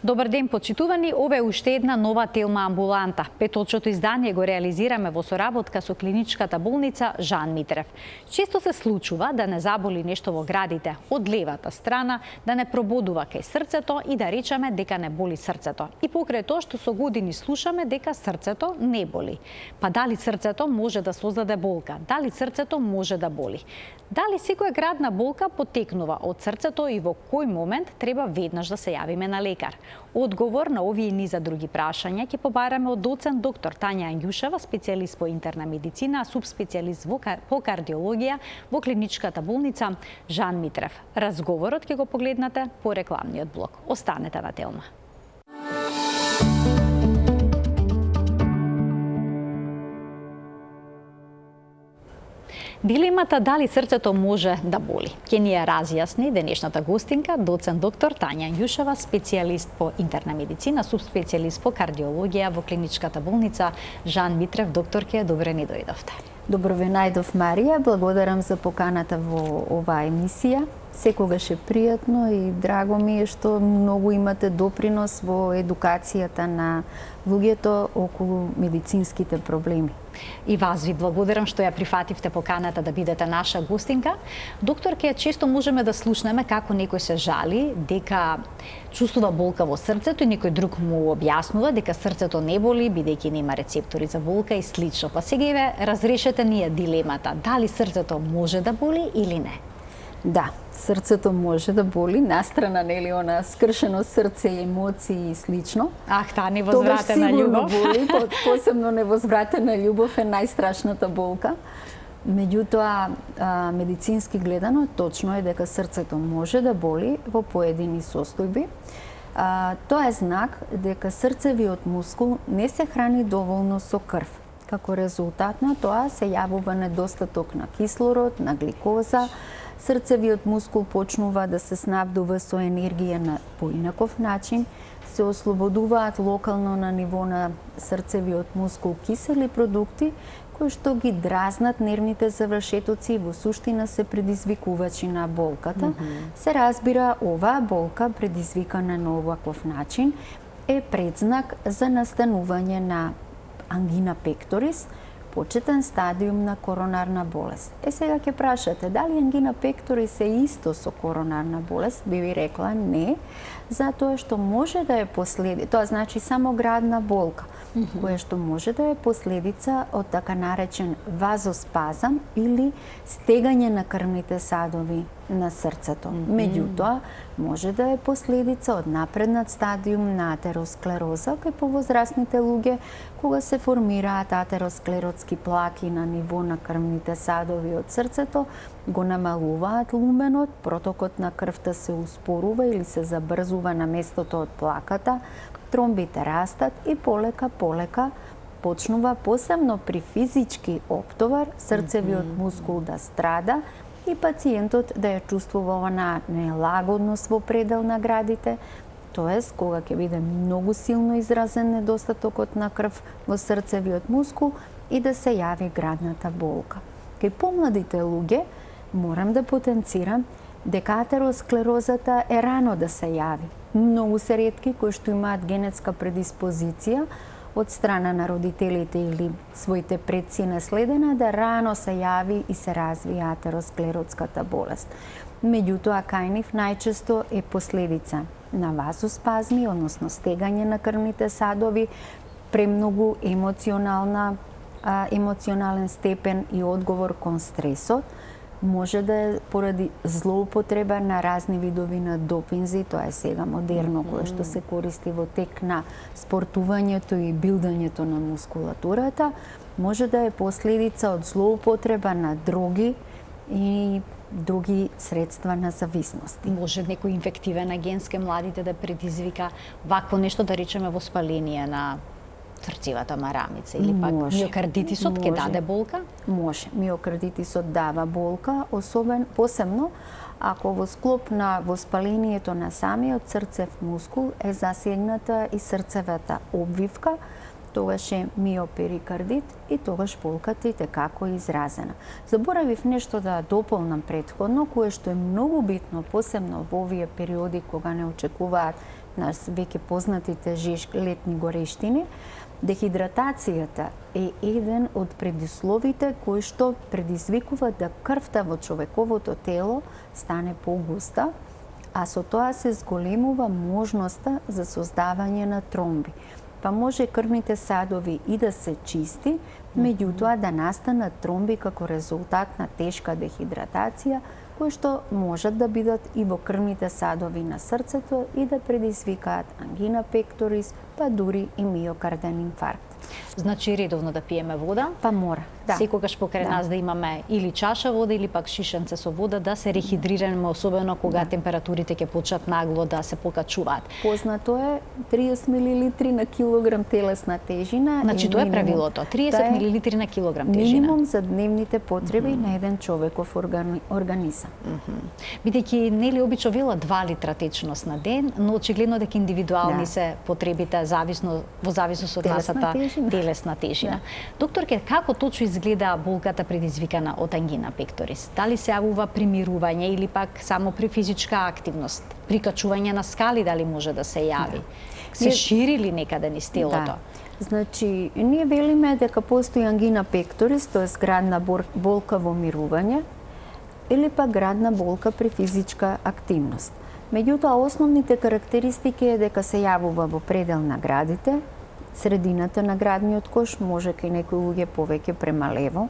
Добар ден, почитувани. Ова е уште една нова Телма амбуланта. Петолчото издание го реализираме во соработка со клиничката болница Жан Митрев. Често се случува да не заболи нешто во градите, од левата страна, да не прободува кај срцето и да речеме дека не боли срцето. И покрај тоа што со години слушаме дека срцето не боли. Па дали срцето може да создаде болка? Дали срцето може да боли? Дали секоја градна болка потекнува од срцето и во кој момент треба веднаш да се јавиме на лекар? Одговор на овие и низа други прашања ќе побараме од доцент доктор Тања Ангјушева, специјалист по интерна медицина, субспецијалист по кардиологија во клиничката болница Жан Митрев. Разговорот ќе го погледнате по рекламниот блок. Останете на Телма. Дилемата дали срцето може да боли ќе ни ја разјасни денешната гостинка, доцент доктор Тања Ангјушева, специјалист по интерна медицина, субспецијалист по кардиологија во клиничката болница Жан Митрев. Докторке, добре ни дојдовте. Добро ве најдов, Марија. Благодарам за поканата во оваа емисија. Секогаш е пријатно и драго ми е што многу имате допринос во едукацијата на луѓето околу медицинските проблеми. И вас ви благодарам што ја прифативте поканата да бидете наша гостинка. Докторке, често можеме да слушнеме како некој се жали дека чувствува болка во срцето и некој друг му објаснува дека срцето не боли бидејќи нема рецептори за болка и слично. Па сега ве разрешете ние дилемата, дали срцето може да боли или не? Да, срцето може да боли, настрана нели она скршено срце и емоции и слично. Ах, таа невозвратена љубов. Боли, посебно невозвратена љубов е најстрашната болка. Меѓутоа, медицински гледано, точно е дека срцето може да боли во поедини состојби. Тоа е знак дека срцевиот мускул не се храни доволно со крв. Како резултат на тоа се јавува недостаток на кислород, на гликоза, срцевиот мускул почнува да се снабдува со енергија на поинаков начин, се ослободуваат локално на ниво на срцевиот мускул кисели продукти кои што ги дразнат нервните завршетоци и во суштина се предизвикувачи на болката. Се разбира, оваа болка предизвикана на оваков начин е предзнак за настанување на ангина пекторис, почетен стадиум на коронарна болест. Сега ќе прашате, дали ангина пекторис е исто со коронарна болест? Би ви рекла не, затоа што може да е последица, тоа значи само градна болка, која што може да е последица од така наречен вазоспазам или стегање на крвните садови на срцето. Меѓутоа, може да е последица од напреднат стадиум на атеросклероза кај повозрастните луѓе, кога се формираат атеросклеротски плаки на ниво на крвните садови од срцето, го намалуваат луменот, протокот на крвта се успорува или се забрзува на местото од плаката, тромбите растат и полека почнува, посебно при физички оптовар, срцевиот мускул да страда и пациентот да ја чувствува онаа нелагодност во предел на градите, тоест кога ќе биде многу силно изразен недостатокот на крв во срцевиот мускул и да се јави градната болка. Кај помладите луѓе морам да потенцирам дека атеросклерозата е рано да се јави. Многу се ретки кои што имаат генетска предиспозиција од страна на родителите или своите предци наследена да рано се јави и се развија атеросклеротската болест. Меѓутоа, кај нив најчесто е последица на вазоспазми, односно стегање на крвните садови, премногу емоционален степен и одговор кон стресот, може да е поради злоупотреба на разни видови на допинзи, тоа е сега модерно, кое што се користи во тек на спортувањето и билдањето на мускулатурата, може да е последица од злоупотреба на дроги и други средства на зависности. Може некој инфективен агент кај младите да предизвика вакво нешто, да речеме воспаление на срцевата марамица или пак миокардитисот ќе даде болка? Може. Миокардитисот дава болка, посебно ако во склоп на воспалението на самиот срцев мускул е засегната и срцевата обвивка, тогаш е миоперикардит и тогаш болката и како е изразена. Заборавив нешто да дополнам претходно, кое што е многу битно, посебно во овие периоди кога не очекуваат нас веќе познатите летни горештини, дехидратацијата е еден од предусловите кои што предизвикува да крвта во човековото тело стане погуста, а со тоа се зголемува можноста за создавање на тромби. Па може крвните садови и да се чисти, меѓутоа да настанат тромби како резултат на тешка дехидратација, кои што можат да бидат и во крвните садови на срцето и да предизвикаат ангина пекторис, па дури и миокарден инфаркт. Значи редовно да пиеме вода? Па мора, да. Секогаш покрај нас да имаме или чаша вода или пак шишенце со вода, да се рехидрираме, особено кога температурите ќе почнат нагло да се покачуваат. Познато е 30 мл на килограм телесна тежина. Значи тоа е правилото, 30 мл на килограм тежина. Минимум за дневните потреби на еден човеков организам. Бидејќи нели обично вела 2 литра течност на ден, но очигледно дека индивидуални се потребите во зависност од масата телесна тежина. Докторке, како точно изгледа болката предизвикана од ангина пекторис? Дали се јавува при мирување или пак само при физичка активност? При качување на скали дали може да се јави? Се шири ли некаде низ телото? Значи, ние велиме дека постои ангина пекторис, тоест градна болка во мирување, или пак градна болка при физичка активност. Меѓутоа, основните карактеристики е дека се јавува во предел на градите, средината на градниот кош, може кај некои луѓе повеќе према лево,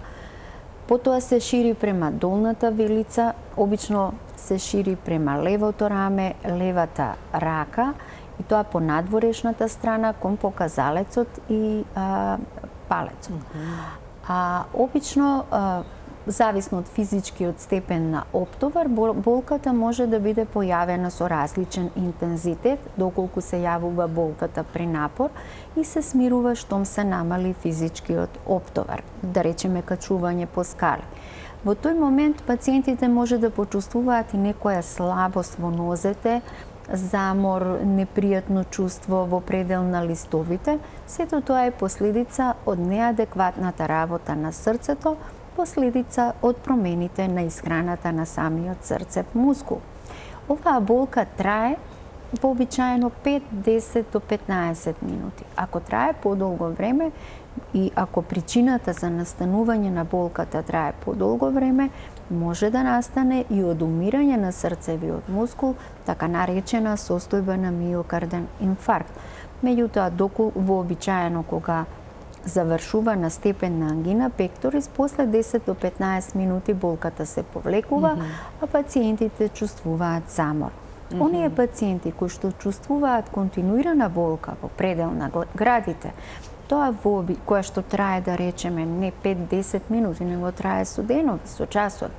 потоа се шири према долната вилица, обично се шири према левото раме, левата рака, и тоа по надворешната страна кон показалецот и палецот. Обично, зависно од физичкиот степен на оптовар, болката може да биде појавена со различен интензитет, доколку се јавува болката при напор и се смирува штом се намали физичкиот оптовар, да речеме качување по скали. Во тој момент пациентите може да почувствуваат и некоја слабост во нозете, замор, непријатно чувство во предел на листовите. Сето тоа е последица од неадекватната работа на срцето, последица од промените на исхраната на самиот срцев мускул. Оваа болка трае вообичаено 5, 10 до 15 минути. Ако трае подолго време и ако причината за настанување на болката трае подолго време, може да настане и од умирање на срцевиот мускул, така наречена состојба на миокарден инфаркт. Меѓутоа, вообичаено кога завршува на степен на ангина пекторис, после 10 до 15 минути болката се повлекува, а пациентите чувствуваат замор. Оние пациенти кои што чувствуваат континуирана болка во предел на градите, тоа која што трае, да речеме, не 5-10 минути, него трае со денови, со часови.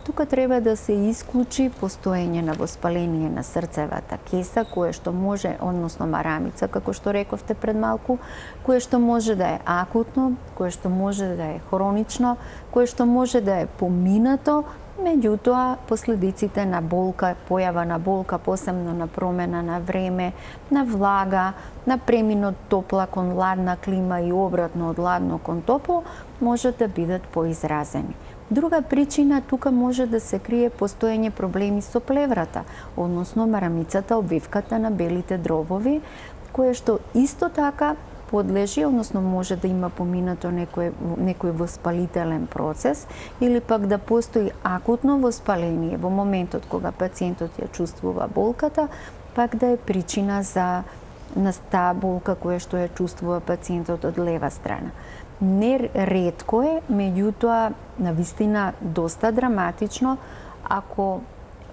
Тука треба да се исклучи постоење на воспаление на срцевата кеса, кое што може, односно марамица, како што рековте пред малку, кое што може да е акутно, кое што може да е хронично, кое што може да е поминато, меѓутоа последиците на болка, појава на болка, посебно на промена на време, на влага, на премин од топла кон ладна клима и обратно од ладно кон топло, можат да бидат поизразени. Друга причина тука може да се крие постоење проблеми со плеврата, односно марамицата, обвивката на белите дробови, кое што исто така подлежи, односно може да има поминато некој воспалителен процес или пак да постои акутно воспаление во моментот кога пациентот ја чувствува болката, пак да е причина за таа болка која што ја чувствува пациентот од лева страна. Не ретко е, меѓутоа навистина доста драматично ако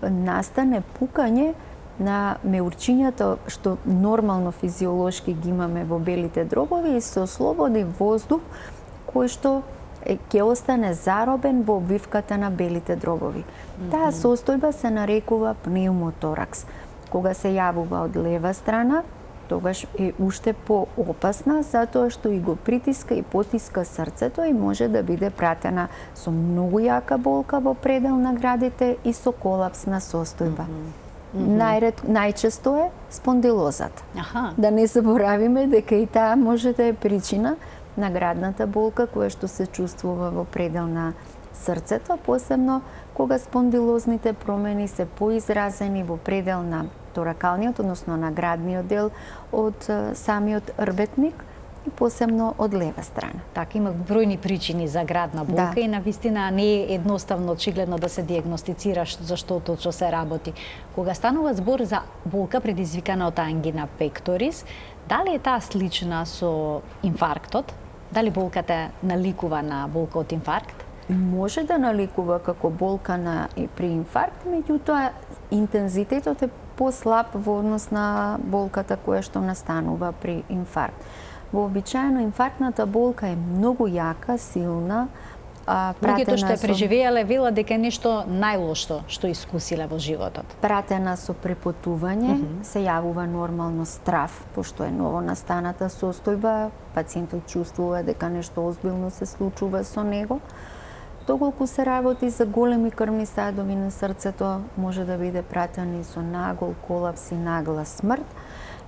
настане пукање на меурчињата што нормално физиолошки ги имаме во белите дробови и се ослободи воздух кој што ќе остане заробен во обвивката на белите дробови. Таа состојба се нарекува пневмоторакс. Кога се јавува од лева страна, тогаш е уште поопасна, затоа што и го притиска и потиска срцето и може да биде пратена со многу јака болка во предел на градите и со колапсна состојба. Најчесто е спондилозата. Да не заборавиме дека и таа може да е причина на градната болка која што се чувствува во предел на срцето, посебно кога спондилозните промени се поизразени во предел на торакалниот, односно на градниот дел од самиот рбетник и посебно од лева страна. Така, има бројни причини за градна болка и навистина не е едноставно очигледно да се диагностицира зашто точно се работи. Кога станува збор за болка предизвикана од ангина пекторис, дали е таа слична со инфарктот? Дали болката наликува на болка од инфаркт? Може да наликува како болка при инфаркт, меѓутоа интензитетот е послаб во однос на болката која што настанува при инфаркт. Вообичаено инфарктната болка е многу јака, силна, луѓето што преживеале велат дека е нешто најлошо што искусиле во животот. Пратена со препотување, се јавува нормално страв, пошто е ново настаната состојба, пациентот чувствува дека нешто озбилно се случува со него. Доколку се работи за големи крвни садови на срцето, може да биде пратен и со нагол колапс и нагла смрт.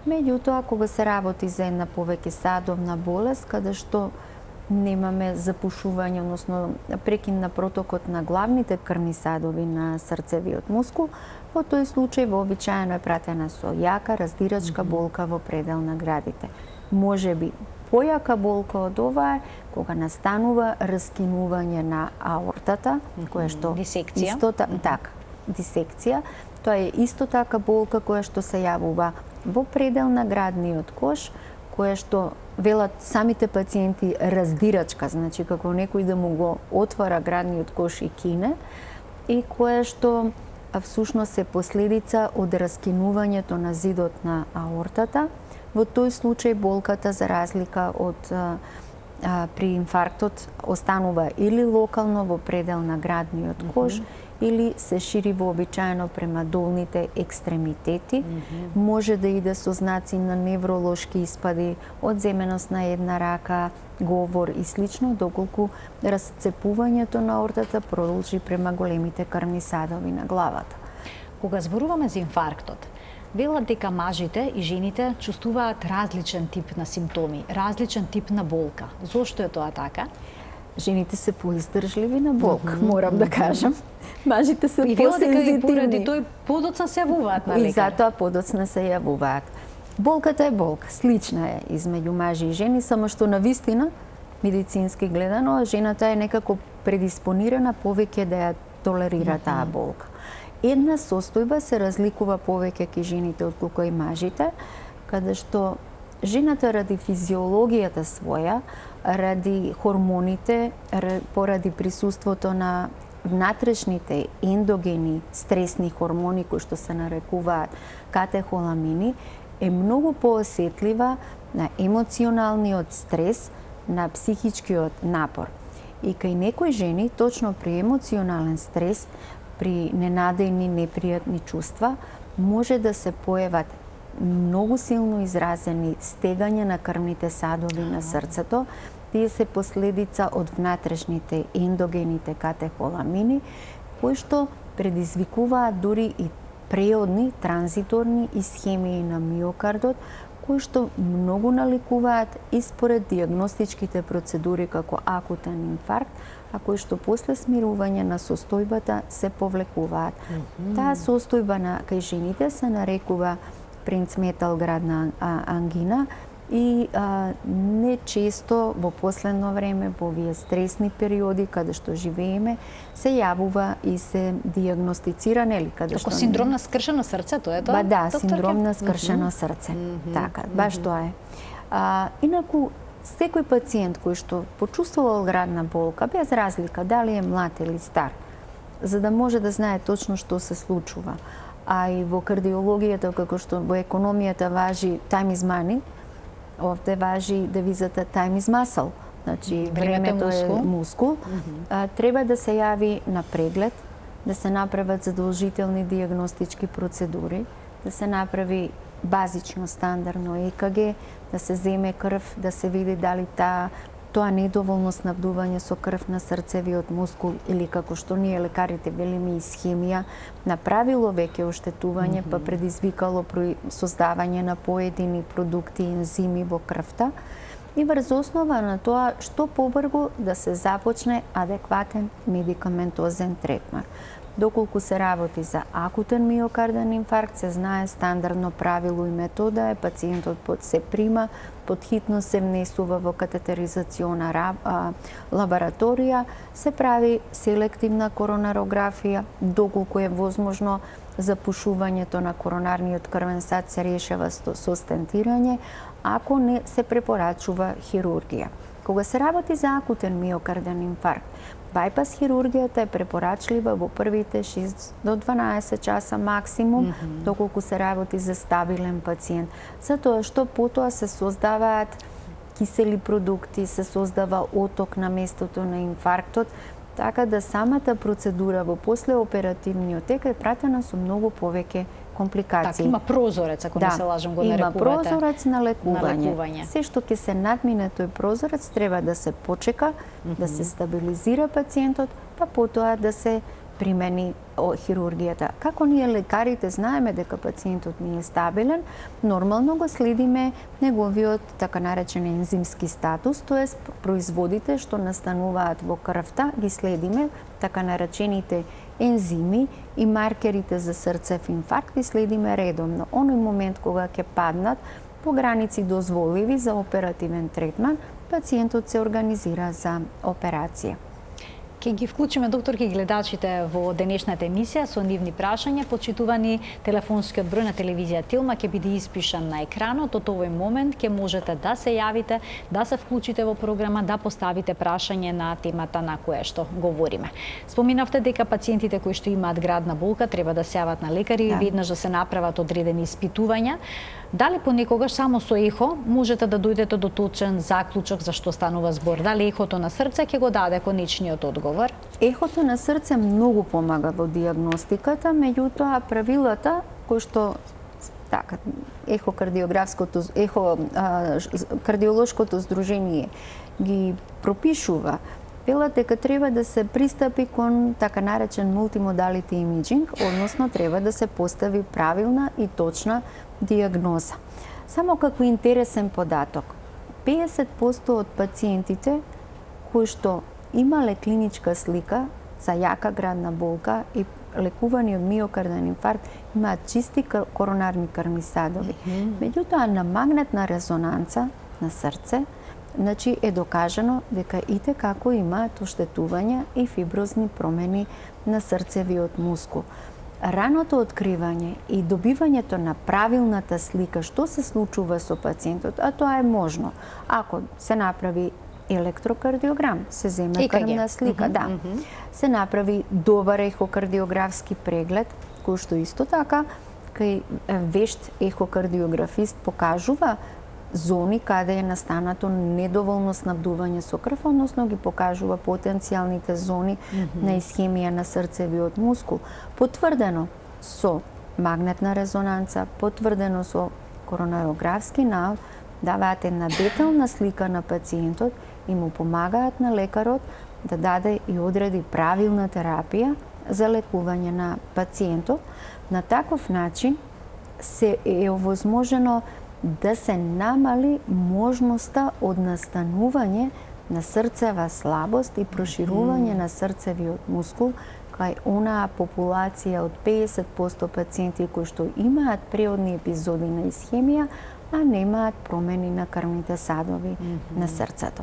Меѓутоа, кога се работи за една повеќе садовна болест, каде што немаме запушување, односно прекин на протокот на главните крвни садови на срцевиот мускул, во тој случај вообичаено е пратена со јака раздирачка болка во предел на градите. Може би појака болка од ова е кога настанува раскинување на аортата, кое што дисекција. Дисекција. Тоа е исто така болка која што се јавува во предел на градниот кош, која што велат самите пациенти раздирачка, значи како некој да му го отвара градниот кош и кине, и која што всушност е последица од раскинувањето на зидот на аортата. Во тој случај болката, за разлика од при инфарктот, останува или локално во предел на градниот кош, или се шири вообичаено према долните екстремитети. Може да иде со знаци на невролошки испади, одземеност на една рака, говор и слично, доколку расцепувањето на аортата продолжи према големите крвни садови на главата. Кога зборуваме за инфарктот, велат дека мажите и жените чувствуваат различен тип на симптоми, различен тип на болка. Зошто е тоа така? Жените се поиздржливи на болка, морам да кажам. Мажите се посензитивни. И поради тој подоцна се јавуваат на лекар. И затоа подоцна се јавуваат. Болката е болка, слична е измеѓу мажи и жени, само што на вистина, медицински гледано, жената е некако предиспонирана повеќе да ја толерира таа болка. Една состојба се разликува повеќе ки жените отколку и мажите, каде што жената ради физиологијата своја, ради хормоните, поради присуството на внатрешните ендогени стресни хормони кои што се нарекуваат катехоламини, е многу поосетлива на емоционалниот стрес, на психичкиот напор. И кај некои жени, точно при емоционален стрес, при ненадејни, непријатни чувства, може да се појават многу силно изразени стегања на крвните садови на срцето. Тие се последица од внатрешните ендогените катехоламини, кои што предизвикуваат дури и преодни, транзиторни исхемии на миокардот, кои што многу наликуваат и според диагностичките процедури како акутен инфаркт, а кои што после смирување на состојбата се повлекуваат. Таа состојба кај жените се нарекува принцметал градна ангина и не често во последно време, во овие стресни периоди каде што живееме, се јавува и се диагностицира, нели, каде што синдром на скршено срце, тоа е тоа? Ба да, синдром на скршено срце. Така, баш тоа е. Инаку, секој пациент кој што почувствувал градна болка, без разлика дали е млад или стар, за да може да знае точно што се случува. А и во кардиологијата, како што во економијата важи time is money, овде важи девизата time is muscle. Значи, времето е мускул. Треба да се јави на преглед, да се направат задолжителни диагностички процедури, да се направи базично, стандардно ЕКГ, да се земе крв, да се види дали тоа недоволно снабдување со крв на срцевиот мускул или како што ние лекарите велиме исхемија, направило веќе оштетување, па предизвикало создавање на поедини продукти и ензими во крвта, и врз основа на тоа што побрзо да се започне адекватен медикаментозен третман. Доколку се работи за акутен миокарден инфаркт, се знае стандардно правило и метода е пациентот се прима, подхитно се внесува во катетеризациона лабораторија, се прави селективна коронарографија, доколку е возможно запушувањето на коронарниот крвен сад се решава со стентирање, ако не се препорачува хирургија. Кога се работи за акутен миокарден инфаркт, бајпас хирургијата е препорачлива во првите 6 до 12 часа максимум, доколку се работи за стабилен пациент. Затоа што потоа се создаваат кисели продукти, се создава оток на местото на инфарктот, така да самата процедура во послеоперативниот тек е пратена со многу повеќе компликации. Така, има прозорец, ако не се лажам, го нарекувате. Има прозорец на лекување. Се што ќе се надмине тој прозорец треба да се почека, да се стабилизира пациентот, па потоа да се примени хирургијата. Како ние лекарите знаеме дека пациентот ни е стабилен, нормално го следиме неговиот така наречен ензимски статус, тоест производите што настануваат во крвта, ги следиме, така наречените ензими и маркерите за срцев инфаркт ги следиме редовно. Оној момент кога ќе паднат по граници дозволиви за оперативен третман, пациентот се организира за операција. Ке ги вклучиме, докторки, гледачите во денешната емисија со нивни прашања. Почитувани, телефонскиот број на телевизија Тилма ќе биде испишан на екранот. Од овој момент ќе можете да се јавите, да се вклучите во програма, да поставите прашање на темата на која што говориме. Споминавте дека пациентите кои што имаат градна болка треба да се јават на лекари и веднаш да се направат одредени испитувања. Дали понекогаш само со ехо можете да дојдете до точен заклучок за што станува збор? Дали ехото на срце ќе го даде конечниот одговор? Ехото на срце многу помага во диагностиката, меѓутоа правилата кои што така кардиолошкото здружение ги пропишува, велат дека треба да се пристапи кон така наречен мултимодалити имиджинг, односно треба да се постави правилна и точна диагноза. Само како интересен податок, 50% од пациентите кои што имале клиничка слика за јака градна болка и лекувани од миокарден инфаркт имаат чисти коронарни крвни садови. Меѓутоа, на магнетна резонанца на срце, значи е докажано дека итекако имаат оштетувања и фиброзни промени на срцевиот мускул. Раното откривање и добивањето на правилната слика што се случува со пациентот, а тоа е можно ако се направи електрокардиограм, се земе крвна слика, се направи добар ехокардиографски преглед, кој што исто така кај вешт ехокардиографист покажува зони каде е настанато недоволно снабдување со крв, односно ги покажува потенцијалните зони на исхемија на срцевиот мускул. Потврдено со магнетна резонанца, потврдено со коронарографски наод, даваат една детална слика на пациентот и му помагаат на лекарот да даде и одреди правилна терапија за лекување на пациентот. На таков начин се е овозможено да се намали можноста од настанување на срцева слабост и проширување на срцевиот мускул кај онаа популација од 50% пациенти кои што имаат преодни епизоди на исхемија, а немаат промени на крвните садови на срцето.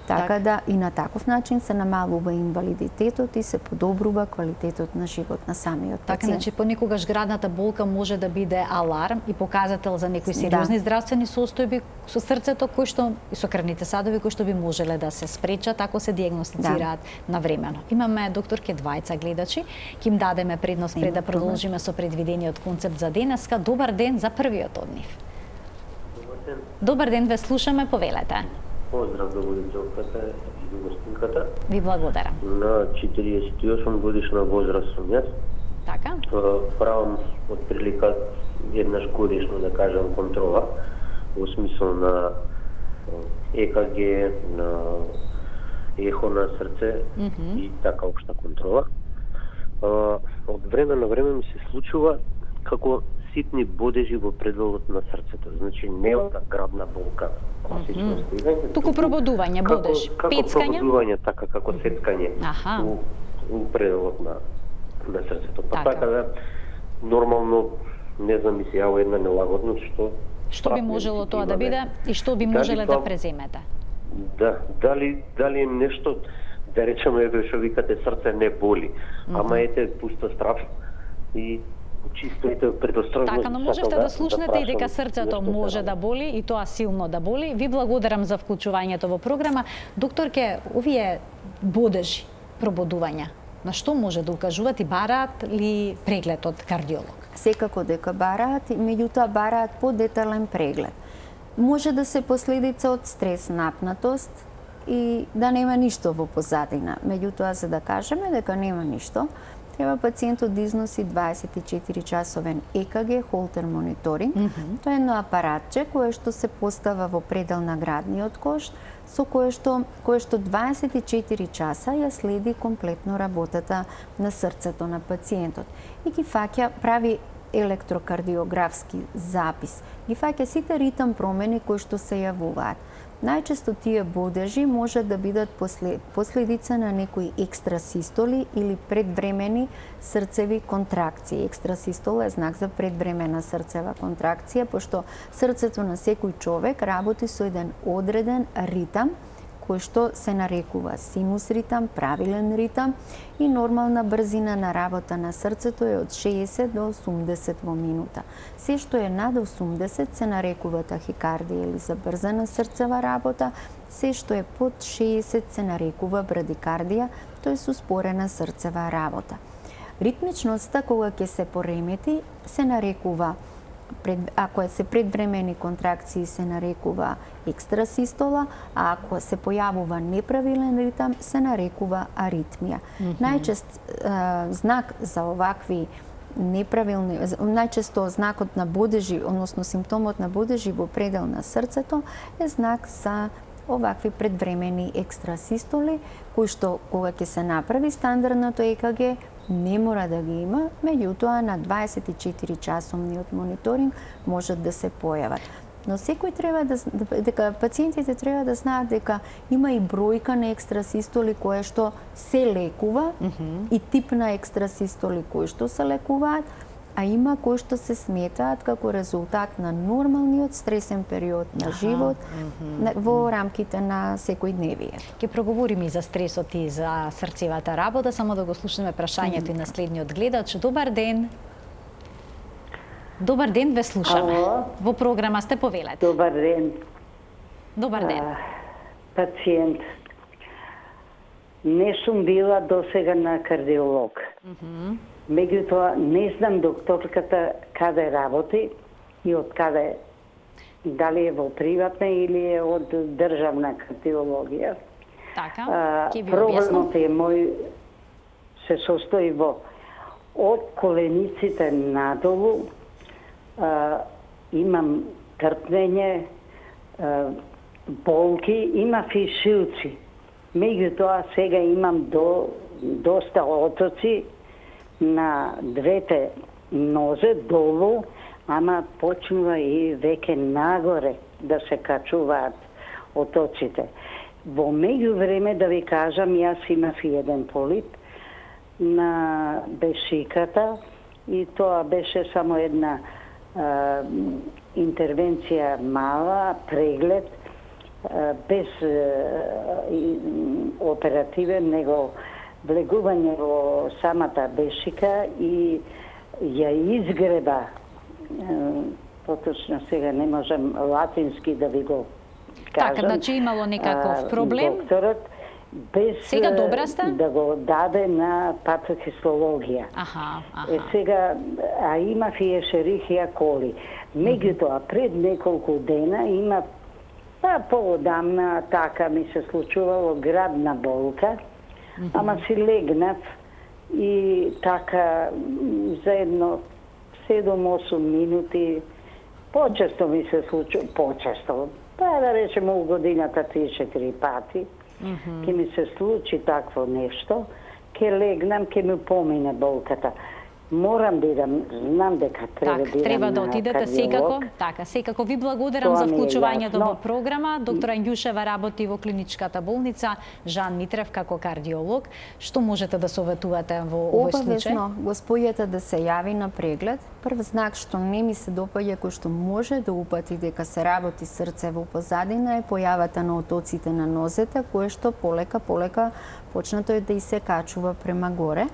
Така да и на таков начин се намалува инвалидитетот и се подобрува квалитетот на живот на самиот пациент. Така, значи понекогаш градната болка може да биде аларм и показател за некои сериозни здравствени состојби со срцето кои што и со крвните садови кои што би можеле да се спречат ако се диагностицираат навремено. Имаме докторке двајца гледачи, ќе им дадеме предност пред да продолжиме со предвидениот концепт за денеска. Добар ден за првиот од нив. Добар ден, ве слушаме, повелете. Поздрав да буде Джоката и гостинката. Ви благодарам. На 48 годишна возраст сум јас. Така? Правам отприлика еднаш годишно, да кажам, контрола, во смисол на ЕКГ, на ехо на срце и така општа контрола. Од време на време ми се случува како ситни бодежи во пределот на срцето. Значи не од градна болка, класично стигање. Туку пробудување, бодеж, како пецкање? Пробудување, така како сецкање у пределот на на срцето. Па Така. така да нормално не знам, ми се јава една нелагодност Што би можело тоа да биде и што би можеле да преземете? Да, дали е нешто, да речеме, еве што викате, срце не боли, ама ете пуста страв и чисто ете предосторожно. Така, но можевте да слушнете и дека срцето може да боли и тоа силно да боли. Ви благодарам за вклучувањето во програма. Докторке, овие бодежи, пробудувања, на што може да укажуваат и бараат ли преглед од кардиолог? Секако дека бараат, меѓутоа бараат подетален преглед. Може да се последица од стрес, напнатост и да нема ништо во позадина. Меѓутоа, за да кажеме дека нема ништо, треба пациентот да износи 24-часовен ЕКГ, холтер мониторинг. Тоа е едно апаратче кое што се постава во предел на градниот кош, со кое што 24 часа ја следи комплетно работата на срцето на пациентот. И ги фаќа, прави електрокардиографски запис. Ги фаќа сите ритам промени кои што се јавуваат. Најчесто тие бодежи може да бидат последица на некои екстрасистоли или предвремени срцеви контракции. Екстрасистола е знак за предвремена срцева контракција, пошто срцето на секој човек работи со еден одреден ритам, кој што се нарекува синус ритам, правилен ритам и нормална брзина на работа на срцето е од 60 до 80 во минута. Се што е над 80 се нарекува тахикардија или забрзана срцева работа, се што е под 60 се нарекува брадикардија, тоа е успорена срцева работа. Ритмичноста кога ќе се поремети се нарекува ако се предвремени контракции се нарекува екстрасистола, а ако се појавува неправилен ритам се нарекува аритмија. Најчест знак за овакви неправилни, најчесто знакот на бодежи, односно симптомот на бодежи во предел на срцето е знак за овакви предвремени екстрасистоли, кои што кога ќе се направи стандардното ЕКГ не мора да ги има, меѓутоа на 24 часовниот мониторинг можат да се појават. Но секој треба дека пациентите треба да знаат дека има и бројка на екстрасистоли кои што се лекува и тип на екстрасистоли кои што се лекуваат, а има кои што се сметаат како резултат на нормалниот стресен период на живот во рамките на секојдневие. Ќе проговориме и за стресот и за срцевата работа, само да го слушнеме прашањето и на следниот гледач. Добар ден. Добар ден, ве слушаме. Ало? Во програма сте, повелете. Добар ден. Добар ден. Пациент. Не сум била досега на кардиолог. Меѓутоа, не знам докторката каде работи и од каде, дали е во приватна или е од државна кардиологија. Така, ќе ви објаснам. Проблемот е мој се состои во од колениците надолу, имам трпнење, болки, имав и шилци. Меѓутоа сега имам доста отоци на двете нозе долу, ама почнува и веќе нагоре да се качуваат отоците. Во меѓувреме, да ви кажам, јас имав и еден полип на бешиката и тоа беше само една интервенција мала, преглед, без оперативен, него влегување во самата бешика и ја изгреба, поточно сега не можам латински да ви го кажам. Така, значи имало некаков проблем? Докторот, без сега добра сте? Да го даде на патохистологија. Сега, а имав и ешерихија коли. Меѓутоа, пред неколку дена имав, поодамна, така ми се случувало градна болка, ама си легнав и така за едно 7-8 минути, почесто ми се случува, почесто, да речеме у годината 3-4 пати, ке ми се случи такво нешто, ке легнам, ке ми помине болката. Морам да идам, знам дека треба да идам. Треба да отидете секако. Така, секако ви благодарам за вклучувањето во програма. Доктор Ангјушева работи во клиничката болница Жан Митрев како кардиолог. Што можете да советувате во овој случај? Обавезно госпојата да се јави на преглед. Прв знак што не ми се допаѓа, кој што може да упати дека се работи срце во позадина, е појавата на отоците на нозете, кое што полека почнато е да и се качува према горе.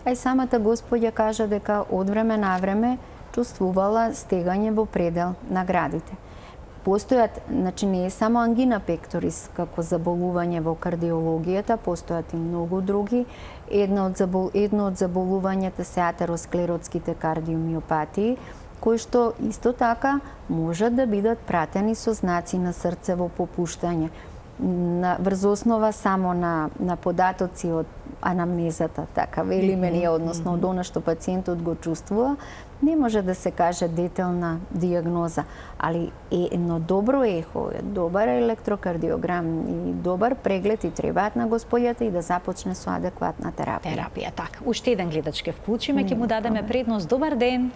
А и самата господја кажа дека од време на време чувствувала стегање во предел на градите. Постојат, значи не е само ангина пекторис како заболување во кардиологијата, постојат и многу други. Едно од заболувањата се атеросклеротските кардиомиопатии, кои што исто така можат да бидат пратени со знаци на срцево попуштање. Врз основа само на податоци од анамнезата, така велиме ние, односно од она што пациентот го чувствува, не може да се каже детална диагноза, али едно добро ехо, добар електрокардиограм и добар преглед и требаат на господјата и да започне со адекватна терапија. Така. Уште еден гледач ке вклучиме, ќе му дадеме предност. Добар ден.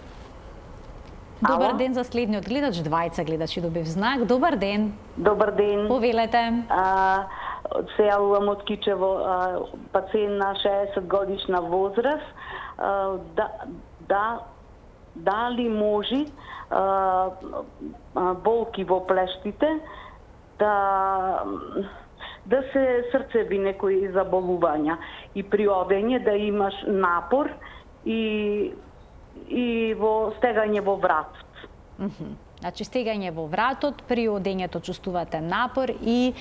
Добар ден за следниот гледач, двајца гледачи добив знак. Добар ден. Добар ден. Повелете. Се јавувам од Кичево, пациент на 60 годишна возраст. Дали може болки во плештите да се срцеви некои заболувања и при одење да имаш напор и во стегање во вратот. Значи стегање во вратот, при одењето чувствувате напор и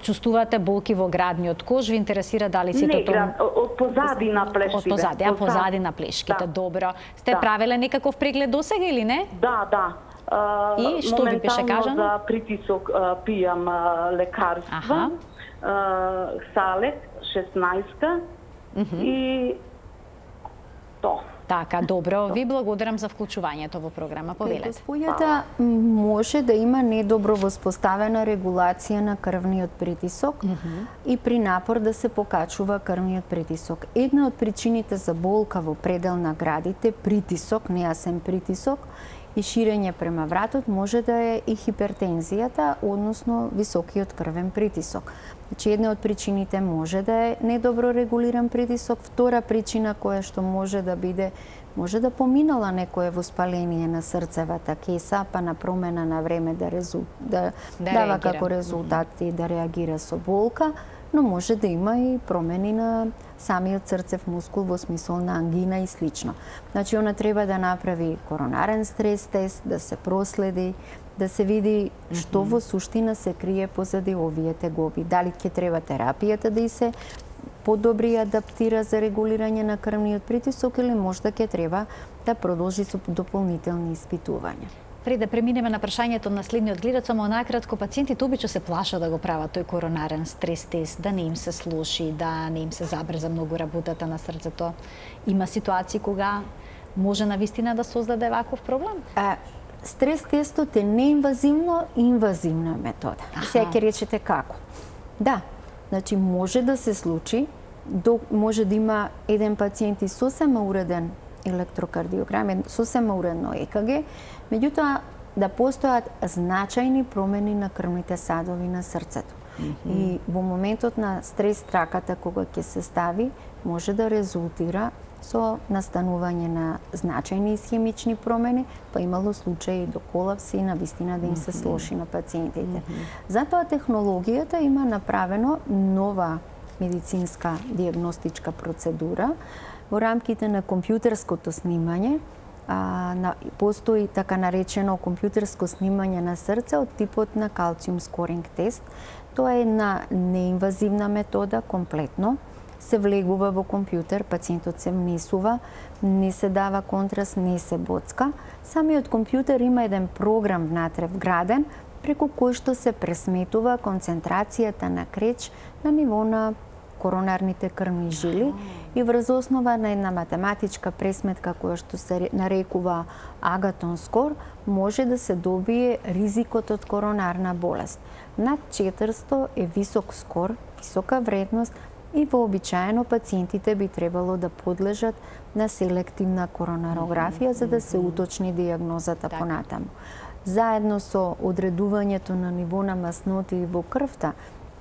чувствувате болки во градниот кош. Ви интересира дали сето тоа? Не, од позади на плешките. Од позади на плешките, добро. Сте правеле некаков преглед досега или не? Да. И што ви беше кажано? За притисок пијам лекарства. Салет 16 и тоа. Така, добро. Ви благодарам за вклучувањето во програма. Повелете. Госпојата може да има недобро воспоставена регулација на крвниот притисок и при напор да се покачува крвниот притисок. Една од причините за болка во предел на градите, притисок, нејасен притисок и ширење према вратот може да е и хипертензијата, односно високиот крвен притисок. Значи, една од причините може да е недобро регулиран притисок, втора причина која што може да биде, може да поминала некое воспаление на срцевата кеса, па на промена на време да дава како резултат и да реагира со болка, но може да има и промени на самиот срцев мускул во смисол на ангина и слично. Значи, она треба да направи коронарен стрес тест, да се проследи, да се види што во суштина се крие позади овие тегоби. Дали ќе треба терапијата да и се подобри адаптира за регулирање на крвниот притисок или можда ќе треба да продолжи со дополнителни испитувања. Пред да преминеме на прашањето на следниот гледач, само накратко, пациентите обично се плашат да го прават тој коронарен стрес тест, да не им се слуши, да не им се забрза многу работата на срцето. Има ситуации кога може навистина да создаде ваков проблем? Стрес тестот е неинвазивно и инвазивна метода. Сега ќе речете како. Да, значи може да се случи, може да има еден пациент и сосема уреден електрокардиограм, сосема уредно ЕКГ, меѓутоа да постојат значајни промени на крвните садови на срцето. И во моментот на стрес траката кога ќе се стави, може да резултира со настанување на значајни исхемични промени, па имало случаи до колапси, навистина да им се слоши на пациентите. Затоа технологијата има направено нова медицинска диагностичка процедура во рамките на компјутерското снимање. Постои така наречено компјутерско снимање на срце од типот на калциум скоринг тест. Тоа е една неинвазивна метода комплетно. Се влегува во компјутер, пациентот се внесува, не се дава контраст, не се боцка. Самиот компјутер има еден програм внатре вграден, преку кој што се пресметува концентрацијата на креч на ниво на коронарните крвни жили и врз основа на една математичка пресметка која што се нарекува Агатон скор, може да се добие ризикот од коронарна болест. Над 400 е висок скор, висока вредност и вообичаено пациентите би требало да подлежат на селективна коронарографија за да се уточни дијагнозата понатаму. Заедно со одредувањето на ниво на масноти во крвта,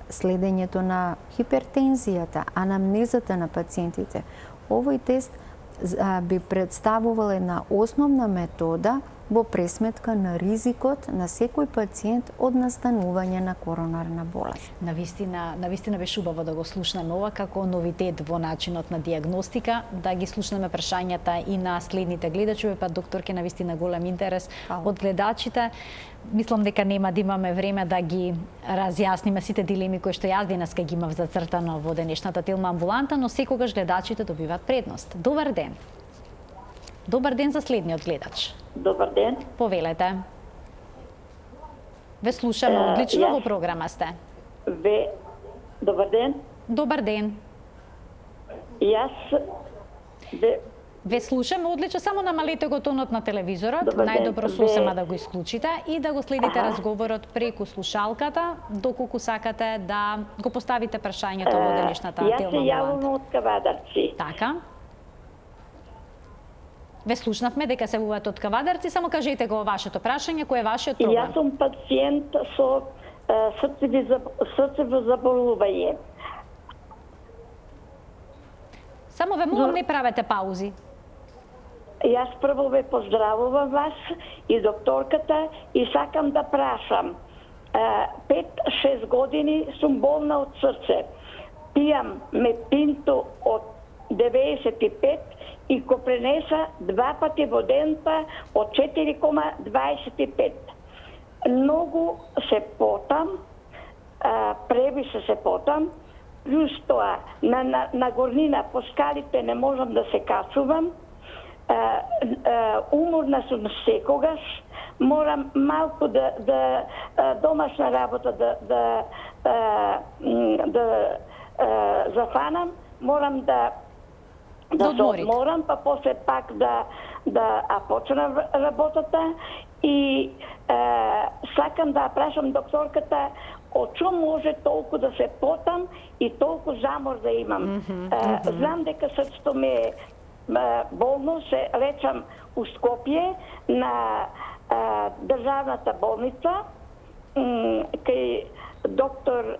следењето на хипертензијата, анамнезата на пациентите, овој тест би представувал една основна метода во пресметка на ризикот на секој пациент од настанување на коронарна болест. Навистина беше убаво да го слушнеме ова како новитет во начинот на дијагностика, да ги слушнеме прашањата и на следните гледачи, па докторке, навистина голем интерес од гледачите. Мислам дека нема да имаме време да ги разјасниме сите дилеми кои што јас денеска ги имав зацртано во денешната Телма амбуланта, но секогаш гледачите добиваат предност. Добар ден. Добар ден за следниот гледач. Добар ден. Повелете. Ве слушаме одлично, во програма сте. Добар ден. Добар ден. Ве слушаме одлично, само намалете го тонот на телевизорот, најдобро сосема да го исклучите и да го следите разговорот преку слушалката, доколку сакате да го поставите прашањето во денешната Телма амбуланта. Јас се јавувам од Кавадарци. Така. Ве слушнавме дека се јавувате од Кавадарци, само кажете го вашето прашање, кој е вашиот проблем? Јас сум пациент со срцево заболување. Само ве молам, не правете паузи. Јас прво ве поздравувам вас и докторката и сакам да прашам. 5-6 години сум болна од срце. Пијам мепинто од 95 и го пренеса 2 пати во дента од 4,25. Многу се потам, превише се потам, плюс тоа на горнина по скалите не можам да се качувам, уморна сум секогаш, морам малку да домашна работа да зафанам, морам да се одморам, па после пак да почнам работата и сакам да прашам докторката од што може толку да се потам и толку замор да имам. Знам дека срцето ми е болно, се лечам у Скопје на државната болница кај доктор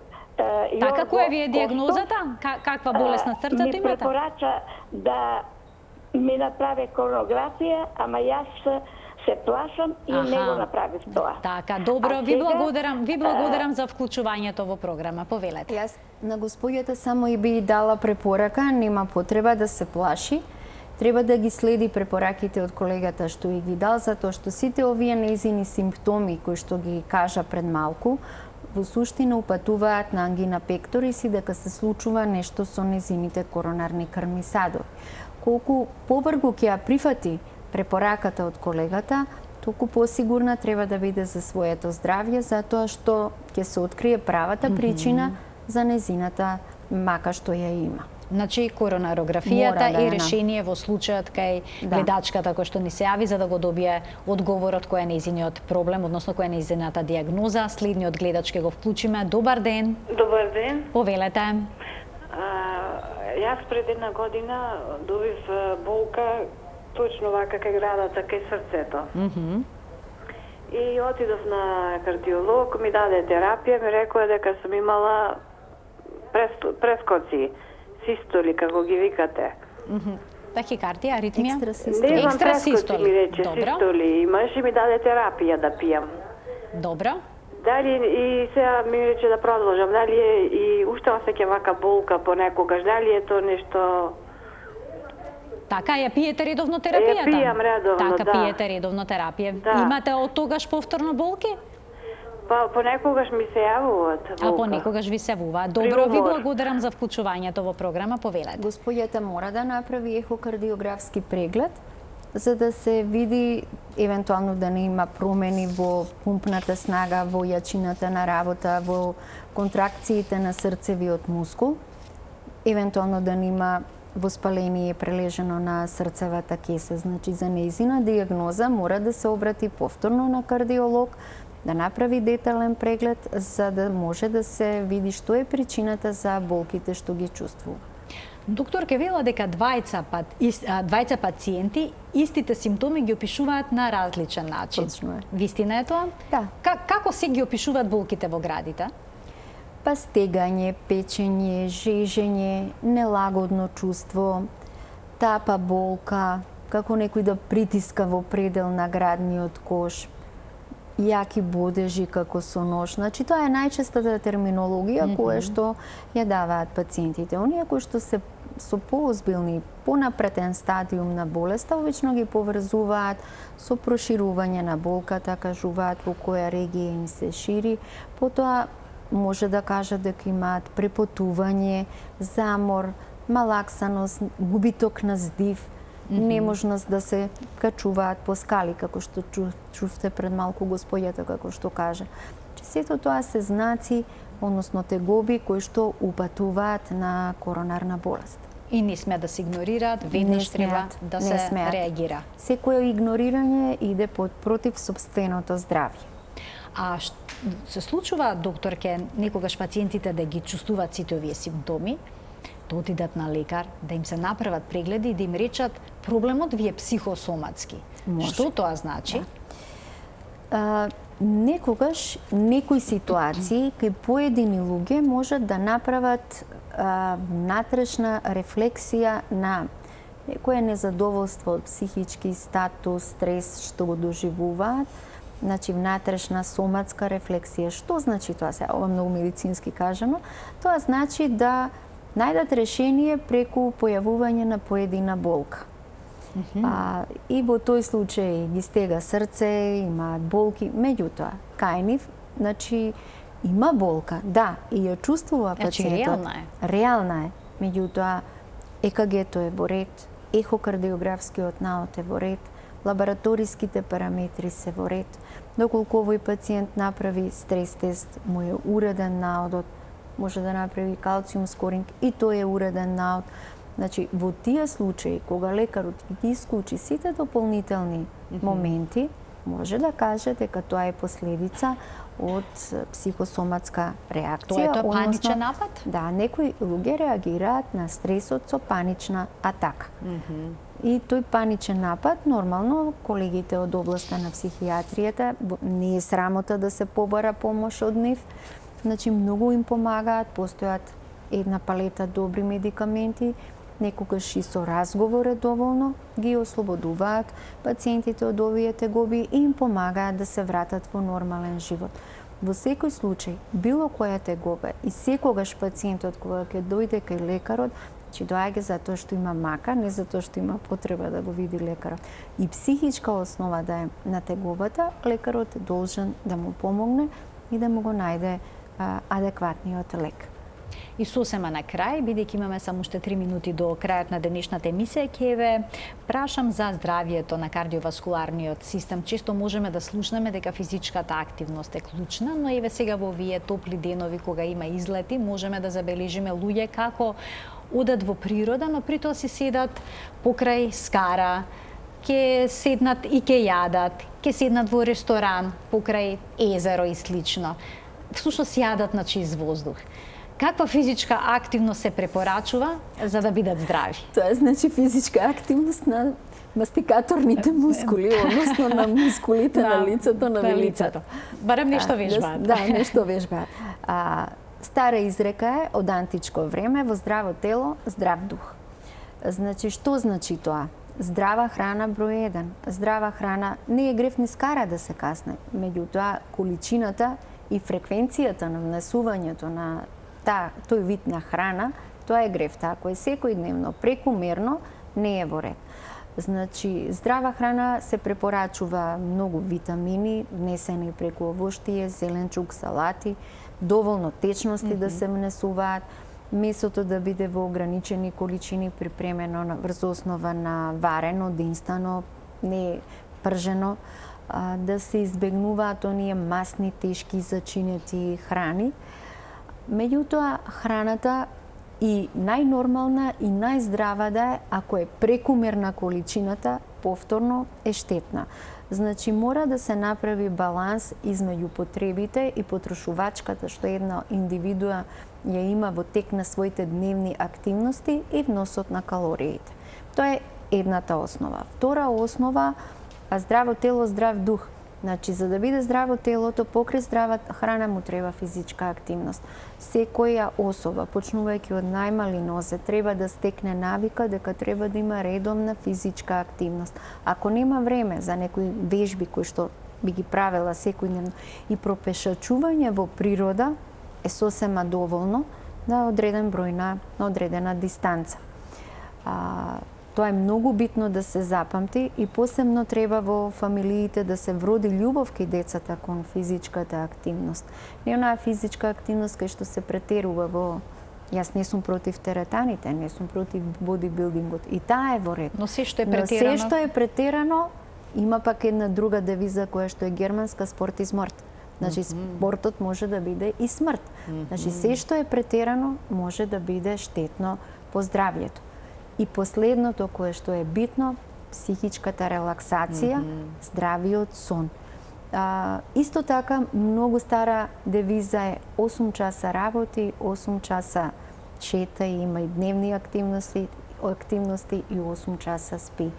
Така, која ви е дијагнозата? Каква болест на срцето имате? Ми препорача да ми направи коронографија, ама јас се плашам и не го направив тоа. Така, добро, ви благодарам за вклучувањето во програма. Повелете. Јас на господјата само и би дала препорака, нема потреба да се плаши. Треба да ги следи препораките од колегата што и ги дал, затоа што сите овие нејзини симптоми кои што ги кажа пред малку, во суштина упатуваат на ангина пекторис и дека се случува нешто со нејзините коронарни крвни садови. Колку побрзо ќе ја прифати препораката од колегата, толку посигурна треба да биде за своето здравје, затоа што ќе се открие правата причина за нејзината мака што ја има. Значи, коронарографијата е решение во случајот кај гледачката кој што ни се јави за да го добие одговорот кој е нејзиниот проблем, односно која е нејзината дијагноза. Следниот гледач ќе го вклучиме. Добар ден. Добар ден. Повелете. Јас пред една година добив болка точно вака кај градата, кај срцето. И отидов на кардиолог, ми даде терапија, ми рекоа дека сум имала прескоци, систоли, како ги викате. Тахикардија, аритмија? Екстрасистоли. Ми рече, систоли имаш и ми даде терапија да пијам. Добро. Дали и сега ми рече да продолжам, дали е и уште осеќам вака болка понекогаш, дали е то нешто... Така, ја пиете редовно терапијата? Пијам редовно, така, пиете редовно терапија. Имате од тогаш повторно болки? Па понекогаш ми се јавуваат болка. А понекогаш ви се јавуваат. Добро, ви благодарам за вклучувањето во програма. Повелете. Господјата мора да направи ехокардиографски преглед за да се види евентуално да не има промени во пумпната снага, во јачината на работа, во контракциите на срцевиот мускул, евентуално да не има воспаление прележено на срцевата кеса. Значи, за нејзина дијагноза мора да се обрати повторно на кардиолог, да направи детален преглед за да може да се види што е причината за болките што ги чувствува. Доктор ке вела дека двајца пациенти истите симптоми ги опишуваат на различен начин. Точно е. Вистина е тоа? Да. Како се ги опишуваат болките во градите? Па стегање, печење, жежење, нелагодно чувство, тапа болка, како некој да притиска во предел на градниот кош, јаки бодежи како со нож. Значи, тоа е најчестата терминологија која што ја даваат пациентите. Оние кои што се со поозбилни, понапретен стадиум на болеста, обично ги поврзуваат со проширување на болката, кажуваат во која регија им се шири, потоа може да кажат дека имаат препотување, замор, малаксаност, губиток на здив, неможност да се качуваат по скали, како што чувте пред малку господјата, како што кажа. Сето тоа се знаци, односно тегоби кои што упатуваат на коронарна болест. И не смеат да се игнорираат, веднаш треба да се реагира. Секој игнорирање иде против сопственото здравје. А се случува, докторке, некогаш пациентите да ги чувствуваат сите овие симптоми, да отидат на лекар, да им се направат прегледи и да им речат проблемот ви е психосоматски. Може. Што тоа значи? Да. Некогаш некои ситуации кај поедини луѓе можат да направат внатрешна рефлексија на некое незадоволство од психички статус, стрес што го доживуваат, значи внатрешна соматска рефлексија. Што значи тоа? Ова многу медицински кажано. Тоа значи да најдат решение преку појавување на поедина болка. И во тој случај ги стега срце, имаат болки, меѓутоа, кај нив, значи, има болка, да, и ја чувствува пациентот. Реална е. Реална е. Меѓутоа, ЕКГ-то е во ред, ехокардиографскиот наод е во ред, лабораториските параметри се во ред. Доколку овој пациент направи стрес тест, му е уреден наодот, може да направи калциум скоринг и тој е уреден наод. Значи, во тие случаи, кога лекарот ги исклучи сите дополнителни моменти, може да каже дека тоа е последица од психосоматска реакција. Тоа е паничен напад? Да, некои луѓе реагираат на стресот со панична атака. И тој паничен напад, нормално, колегите од областа на психијатријата, не е срамота да се побара помош од нив, значи многу им помагаат, постојат една палета добри медикаменти, некогаш и со разговор е доволно, ги ослободуваат пациентите од овие тегоби и им помагаат да се вратат во нормален живот. Во секој случај, било која тегоба и секогаш пациентот кога ќе дојде кај лекарот, че доаѓа затоа што има мака, не затоа што има потреба да го види лекарот. И психичка основа да е на тегобата, лекарот е должен да му помогне и да му го најде адекватниот лек. И сосема на крај, бидејќи имаме само уште 3 минути до крајот на денешната емисија, ќе ве прашам за здравието на кардиоваскуларниот систем. Често можеме да слушнеме дека физичката активност е клучна, но еве сега во овие топли денови кога има излети, можеме да забележиме луѓе како одат во природа, но при тоа си седат покрај скара, ќе седнат и ќе јадат, ќе седнат во ресторан покрај езеро и слично. Всушност јадат на чист воздух. Каква физичка активност се препорачува за да бидат здрави? Тоа значи физичка активност на мастикаторните мускули, односно на мускулите на лицето, на вилицето. Барем нешто вежбаат. Да, нешто вежбаат. Стара изрека е од античко време, во здраво тело, здрав дух. Значи, што значи тоа? Здрава храна број 1. Здрава храна не е грев ни скара да се касне, меѓутоа количината и фреквенцијата на внесувањето на тој вид на храна, тоа е грев. Ако е секојдневно прекумерно, не е во ред. Значи, здрава храна се препорачува многу витамини, внесени преку овоштие, зеленчук, салати, доволно течности да се внесуваат, месото да биде во ограничени количини припремено врз основа на варено, денстано, не пржено, да се избегнуваат оние масни, тешки, зачинети храни. Меѓутоа, храната и најнормална и најздрава да е, ако е прекумерна количината, повторно е штетна. Значи мора да се направи баланс измеѓу потребите и потрошувачката што една индивидуа ја има во тек на своите дневни активности и вносот на калориите. Тоа е едната основа. Втора основа, здраво тело, здрав дух. Значи, за да биде здраво телото, покрај здрава храна му треба физичка активност. Секоја особа, почнувајќи од најмали нозе, треба да стекне навика дека треба да има редовна физичка активност. Ако нема време за некои вежби кои што би ги правела секојдневно и пропешачување во природа е сосема доволно на одреден број на одредена дистанца. Тоа е многу битно да се запамти и посебно треба во фамилиите да се вроди љубов кај децата кон физичката активност. Не онаа физичка активност кај што се претерува во... Јас не сум против теретаните, не сум против бодибилдингот. И таа е во ред. Но се што е претерано... Но се што е претерано, има пак една друга девиза која што е германска: спорт и смрт. Значи, спортот може да биде и смрт. Значи, се што е претерано може да биде штетно по здравјето. И последното кое што е битно, психичката релаксација, здравиот сон. Исто така, многу стара девиза е 8 часа работи, 8 часа чета и има и дневни активности и 8 часа спи.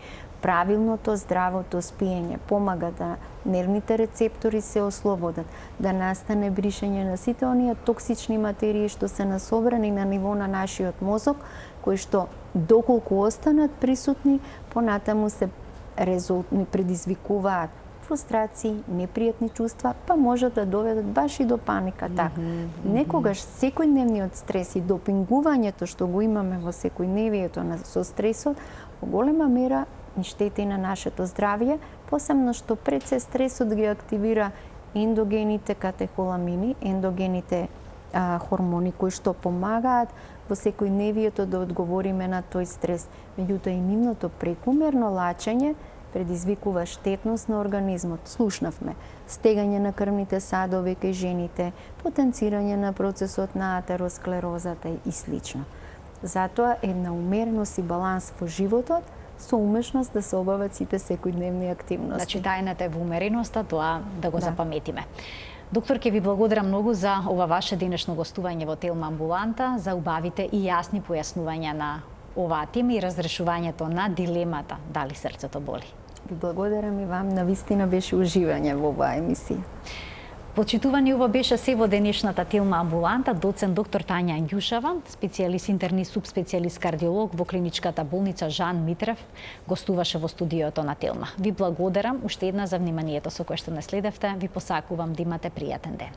Правилното, здравото спиење помага да нервните рецептори се ослободат, да настане бришење на сите оние токсични материи што се насобрани на ниво на нашиот мозок, кои што доколку останат присутни, понатаму се предизвикуваат фрустрации, непријатни чувства, па можат да доведат баш и до паника. Така, некогаш секојдневниот стрес и допингувањето што го имаме во секојдневието со стресот, во голема мера ни штети на нашето здравје, посебно што пред се стресот ги активира ендогените катехоламини, ендогените хормони кои што помагаат во секојдневието да одговориме на тој стрес. Меѓутоа и нивното прекумерно лачење предизвикува штетност на организмот. Слушнавме стегање на крвните садови кај жените, потенцирање на процесот на атеросклерозата и слично. Затоа една умереност и баланс во животот со умешност да се обават сите секојдневни активности. Значи, тајната е во умереноста, тоа да го запаметиме. Доктор, ке ви благодарам многу за ова ваше денешно гостување во Телма амбуланта, за убавите и јасни појаснувања на оваа тема и разрешувањето на дилемата дали срцето боли. Ви благодарам и вам, навистина беше уживање во оваа емисија. Почитувани, ова беше се во денешната Телма амбуланта. Доцент доктор Тања Ангјушава, специјалист интернист субспецијалист кардиолог во клиничката болница Жан Митрев, гостуваше во студиото на Телма. Ви благодарам уште една за вниманието со кое што не следевте. Ви посакувам да имате пријатен ден.